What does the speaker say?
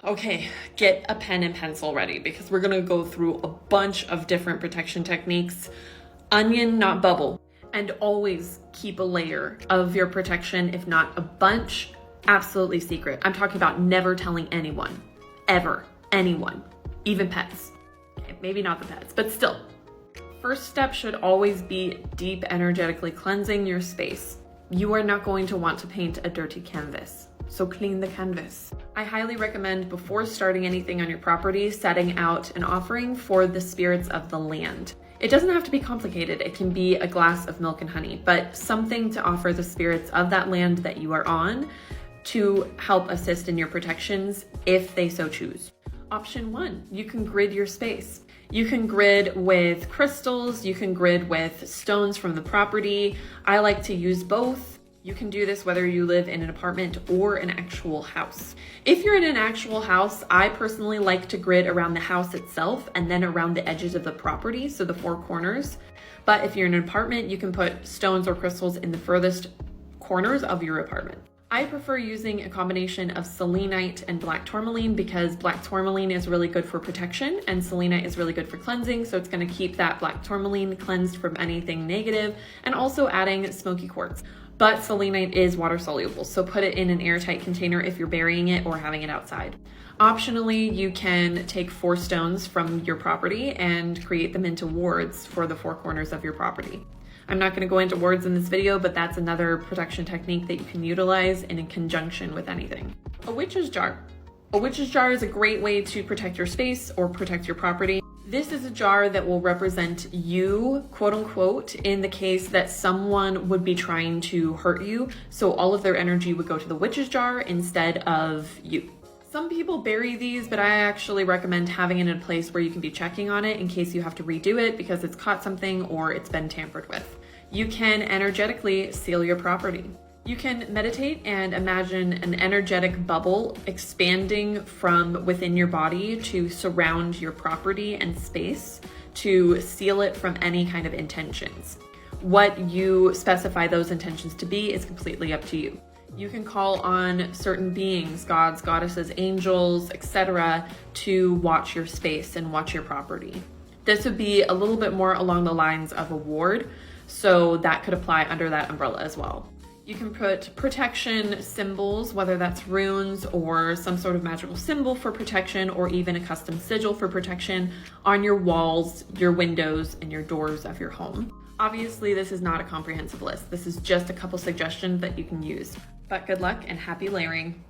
Okay, get a pen and pencil ready because we're gonna go through a bunch of different protection techniques. Onion, not bubble. And always keep a layer of your protection, if not a bunch, absolutely secret. I'm talking about never telling anyone, ever, anyone, even pets. Okay, maybe not the pets, but still. First step should always be deep energetically cleansing your space. You are not going to want to paint a dirty canvas, so clean the canvas. I highly recommend before starting anything on your property, setting out an offering for the spirits of the land. It doesn't have to be complicated. It can be a glass of milk and honey, but something to offer the spirits of that land that you are on to help assist in your protections if they so choose. Option 1, you can grid your space. You can grid with crystals, you can grid with stones from the property. I like to use both. You can do this whether you live in an apartment or an actual house. If you're in an actual house, I personally like to grid around the house itself and then around the edges of the property, so the 4 corners. But if you're in an apartment, you can put stones or crystals in the furthest corners of your apartment. I prefer using a combination of selenite and black tourmaline because black tourmaline is really good for protection and selenite is really good for cleansing, so it's going to keep that black tourmaline cleansed from anything negative, and also adding smoky quartz. But selenite is water soluble, so put it in an airtight container if you're burying it or having it outside. Optionally, you can take 4 stones from your property and create them into wards for the 4 corners of your property. I'm not going to go into wards in this video, but that's another protection technique that you can utilize in conjunction with anything. A witch's jar. A witch's jar is a great way to protect your space or protect your property. This is a jar that will represent you, quote unquote, in the case that someone would be trying to hurt you. So all of their energy would go to the witch's jar instead of you. Some people bury these, but I actually recommend having it in a place where you can be checking on it in case you have to redo it because it's caught something or it's been tampered with. You can energetically seal your property. You can meditate and imagine an energetic bubble expanding from within your body to surround your property and space to seal it from any kind of intentions. What you specify those intentions to be is completely up to you. You can call on certain beings, gods, goddesses, angels, etc., to watch your space and watch your property. This would be a little bit more along the lines of a ward, so that could apply under that umbrella as well. You can put protection symbols, whether that's runes or some sort of magical symbol for protection, or even a custom sigil for protection on your walls, your windows, and your doors of your home. Obviously, this is not a comprehensive list. This is just a couple suggestions that you can use. But good luck and happy layering.